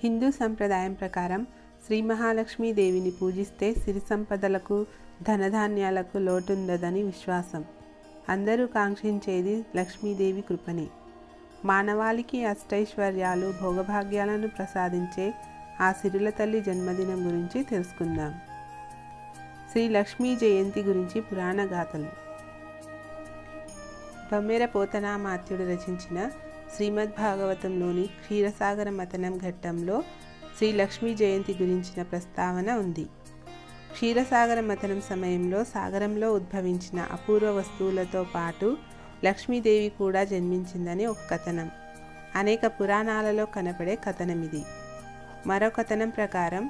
హిందూ సంప్రదాయం ప్రకారం శ్రీ మహాలక్ష్మీదేవిని పూజిస్తే సిరి సంపదలకు ధనధాన్యాలకు లోటుండదని విశ్వాసం. అందరూ కాంక్షించేది లక్ష్మీదేవి కృపని. మానవాళికి అష్టైశ్వర్యాలు భోగభాగ్యాలను ప్రసాదించే ఆ సిరుల తల్లి జన్మదినం గురించి తెలుసుకుందాం. శ్రీ లక్ష్మీ జయంతి గురించి పురాణ గాథలు. బమ్మెర పోతనామాత్యుడు రచించిన శ్రీమద్ భాగవతంలోని క్షీరసాగర మథనం ఘట్టంలో శ్రీ లక్ష్మీ జయంతి గురించిన ప్రస్తావన ఉంది. క్షీరసాగర మథనం సమయంలో సాగరంలో ఉద్భవించిన అపూర్వ వస్తువులతో పాటు లక్ష్మీదేవి కూడా జన్మించిందని ఒక కథనం. అనేక పురాణాలలో కనపడే కథనమిది. మరో కథనం ప్రకారం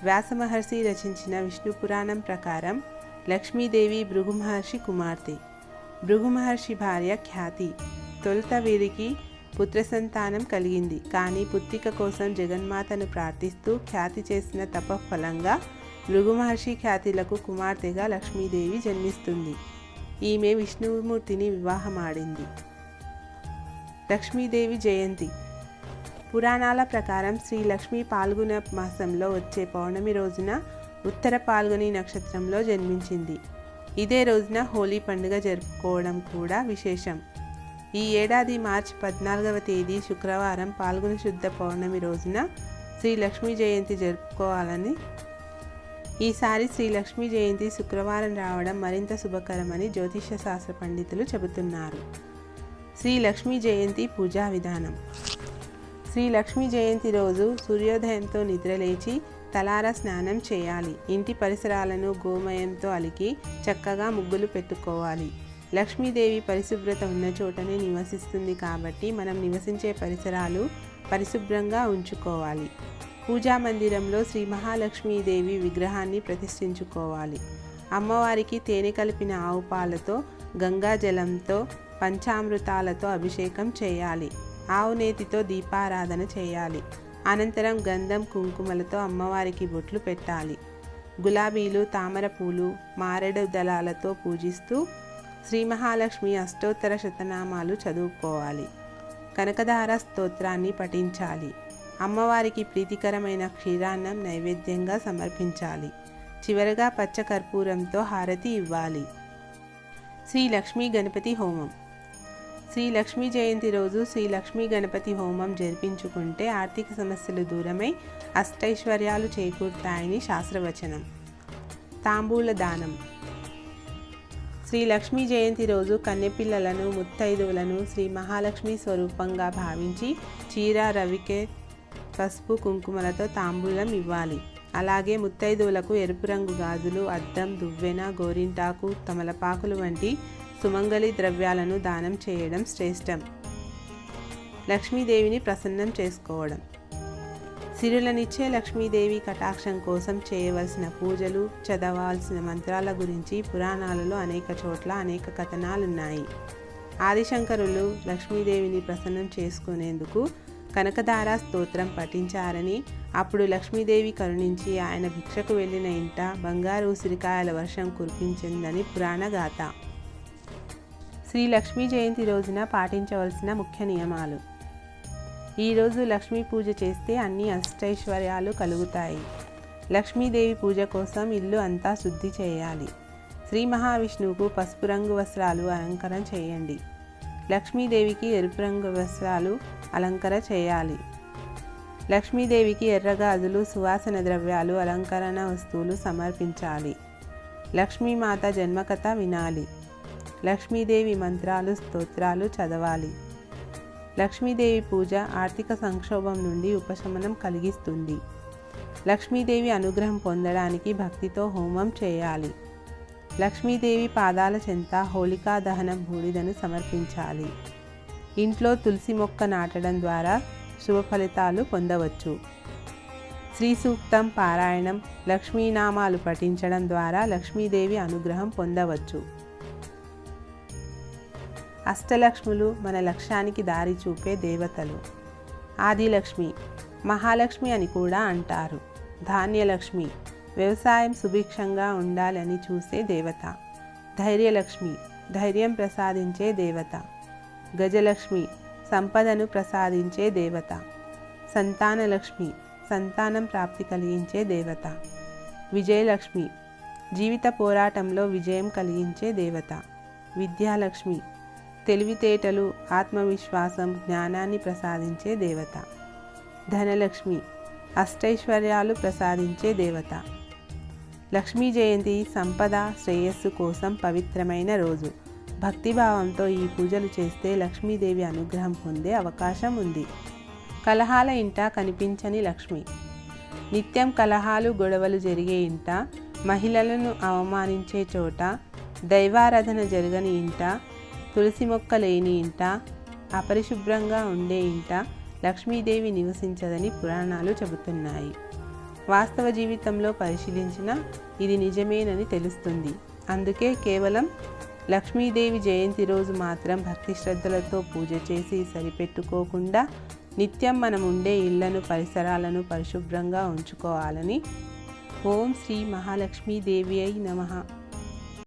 వ్యాస మహర్షి రచించిన విష్ణు పురాణం ప్రకారం లక్ష్మీదేవి భృగు మహర్షి కుమార్తె. భృగు మహర్షి భార్య ఖ్యాతి. తొలుత వీరికి పుత్ర సంతానం కలిగింది. కానీ పుత్రిక కోసం జగన్మాతను ప్రార్థిస్తూ ఖ్యాతి చేసిన తపఫలంగా భృగు మహర్షి ఖ్యాతిలకు కుమార్తెగా లక్ష్మీదేవి జన్మిస్తుంది. ఈమె విష్ణుమూర్తిని వివాహమాడింది. లక్ష్మీదేవి జయంతి. పురాణాల ప్రకారం శ్రీ లక్ష్మీ పాల్గొన మాసంలో వచ్చే పౌర్ణమి రోజున ఉత్తర పాల్గొని నక్షత్రంలో జన్మించింది. ఇదే రోజున హోలీ పండుగ జరుపుకోవడం కూడా విశేషం. ఈ ఏడాది మార్చి 14వ తేదీ శుక్రవారం పాల్గొన శుద్ధ పౌర్ణమి రోజున శ్రీ లక్ష్మీ జయంతి జరుపుకోవాలని. ఈసారి శ్రీ లక్ష్మీ జయంతి శుక్రవారం రావడం మరింత శుభకరమని జ్యోతిష శాస్త్ర పండితులు చెబుతున్నారు. శ్రీ లక్ష్మీ జయంతి పూజా విధానం. శ్రీ లక్ష్మీ జయంతి రోజు సూర్యోదయంతో నిద్రలేచి తలారా స్నానం చేయాలి. ఇంటి పరిసరాలను గోమయంతో అలికి చక్కగా ముగ్గులు పెట్టుకోవాలి. లక్ష్మీదేవి పరిశుభ్రత ఉన్న చోటనే నివసిస్తుంది కాబట్టి మనం నివసించే పరిసరాలు పరిశుభ్రంగా ఉంచుకోవాలి. పూజా మందిరంలో శ్రీ మహాలక్ష్మీదేవి విగ్రహాన్ని ప్రతిష్ఠించుకోవాలి. అమ్మవారికి తేనె కలిపిన ఆవు పాలతో గంగా జలంతో పంచామృతాలతో అభిషేకం చేయాలి. ఆవు నేతితో దీపారాధన చేయాలి. అనంతరం గంధం కుంకుమలతో అమ్మవారికి బొట్లు పెట్టాలి. గులాబీలు తామర పూలు మారేడు దళాలతో పూజిస్తూ శ్రీ మహాలక్ష్మి అష్టోత్తర శతనామాలు చదువుకోవాలి. కనకధార స్తోత్రాన్ని పఠించాలి. అమ్మవారికి ప్రీతికరమైన క్షీరాన్నం నైవేద్యంగా సమర్పించాలి. చివరగా పచ్చకర్పూరంతో హారతి ఇవ్వాలి. శ్రీ లక్ష్మీ గణపతి హోమం. శ్రీ లక్ష్మీ జయంతి రోజు శ్రీ లక్ష్మీ గణపతి హోమం జరిపించుకుంటే ఆర్థిక సమస్యలు దూరమై అష్టైశ్వర్యాలు చేకూరుతాయని శాస్త్రవచనం. తాంబూల దానం. శ్రీ లక్ష్మీ జయంతి రోజు కన్నెపిల్లలను ముత్తైదువులను శ్రీ మహాలక్ష్మి స్వరూపంగా భావించి చీర రవికె పసుపు కుంకుమలతో తాంబూలం ఇవ్వాలి. అలాగే ముత్తైదువులకు ఎరుపు రంగు గాజులు అద్దం దువ్వెన గోరింటాకు తమలపాకులు వంటి సుమంగళి ద్రవ్యాలను దానం చేయడం శ్రేష్టం. లక్ష్మీదేవిని ప్రసన్నం చేసుకోవడం. సిరులనిచ్చే లక్ష్మీదేవి కటాక్షం కోసం చేయవలసిన పూజలు చదవాల్సిన మంత్రాల గురించి పురాణాలలో అనేక చోట్ల అనేక కథనాలున్నాయి. ఆదిశంకరులు లక్ష్మీదేవిని ప్రసన్నం చేసుకునేందుకు కనకధార స్తోత్రం పఠించారని, అప్పుడు లక్ష్మీదేవి కరుణించి ఆయన భిక్షకు వెళ్ళిన ఇంట బంగారు ఉసిరికాయల వర్షం కురిపించిందని పురాణ గాథ. శ్రీ లక్ష్మీ జయంతి రోజున పాటించవలసిన ముఖ్య నియమాలు. ఈరోజు లక్ష్మీ పూజ చేస్తే అన్ని అష్టైశ్వర్యాలు కలుగుతాయి. లక్ష్మీదేవి పూజ కోసం ఇల్లు అంతా శుద్ధి చేయాలి. శ్రీ మహావిష్ణువుకు పసుపు రంగు వస్త్రాలు అలంకరణ చేయండి. లక్ష్మీదేవికి ఎరుపు రంగు వస్త్రాలు అలంకరణ చేయాలి. లక్ష్మీదేవికి ఎర్రగాజులు సువాసన ద్రవ్యాలు అలంకరణ వస్తువులు సమర్పించాలి. లక్ష్మీమాత జన్మకథ వినాలి. లక్ష్మీదేవి మంత్రాలు స్తోత్రాలు చదవాలి. లక్ష్మీదేవి పూజ ఆర్థిక సంక్షోభం నుండి ఉపశమనం కలిగిస్తుంది. లక్ష్మీదేవి అనుగ్రహం పొందడానికి భక్తితో హోమం చేయాలి. లక్ష్మీదేవి పాదాల చెంత హోళికా దహనం బూడిదను సమర్పించాలి. ఇంట్లో తులసి మొక్క నాటడం ద్వారా శుభ ఫలితాలు పొందవచ్చు. శ్రీ సూక్తం పారాయణం లక్ష్మీనామాలు పఠించడం ద్వారా లక్ష్మీదేవి అనుగ్రహం పొందవచ్చు. అష్టలక్ష్ములు మన లక్ష్యానికి దారి చూపే దేవతలు. ఆదిలక్ష్మి మహాలక్ష్మి అని కూడా అంటారు. ధాన్యలక్ష్మి వ్యవసాయం సుభిక్షంగా ఉండాలని చూసే దేవత. ధైర్యలక్ష్మి ధైర్యం ప్రసాదించే దేవత. గజలక్ష్మి సంపదను ప్రసాదించే దేవత. సంతానలక్ష్మి సంతానం ప్రాప్తి కలిగించే దేవత. విజయలక్ష్మి జీవిత పోరాటంలో విజయం కలిగించే దేవత. విద్యాలక్ష్మి తెలివితేటలు, ఆత్మవిశ్వాసం, జ్ఞానాన్ని ప్రసాదించే దేవత. ధనలక్ష్మి అష్టైశ్వర్యాలు ప్రసాదించే దేవత. లక్ష్మీ జయంతి సంపద, శ్రేయస్సు కోసం పవిత్రమైన రోజు. భక్తిభావంతో ఈ పూజలు చేస్తే లక్ష్మీదేవి అనుగ్రహం పొందే అవకాశం ఉంది. కలహాల ఇంట కనిపించని లక్ష్మి. నిత్యం కలహాలు, గొడవలు జరిగే ఇంట, మహిళలను అవమానించే చోట, దైవారాధన జరగని ఇంట, తులసి మొక్క లేని ఇంట, అపరిశుభ్రంగా ఉండే ఇంట లక్ష్మీదేవి నివసించదని పురాణాలు చెబుతున్నాయి. వాస్తవ జీవితంలో పరిశీలించిన ఇది నిజమేనని తెలుస్తుంది. అందుకే కేవలం లక్ష్మీదేవి జయంతి రోజు మాత్రం భక్తి శ్రద్ధలతో పూజ చేసి సరిపెట్టుకోకుండా నిత్యం మనం ఉండే ఇళ్లను, పరిసరాలను పరిశుభ్రంగా ఉంచుకోవాలని. ఓం శ్రీ మహాలక్ష్మీదేవి అయి నమః.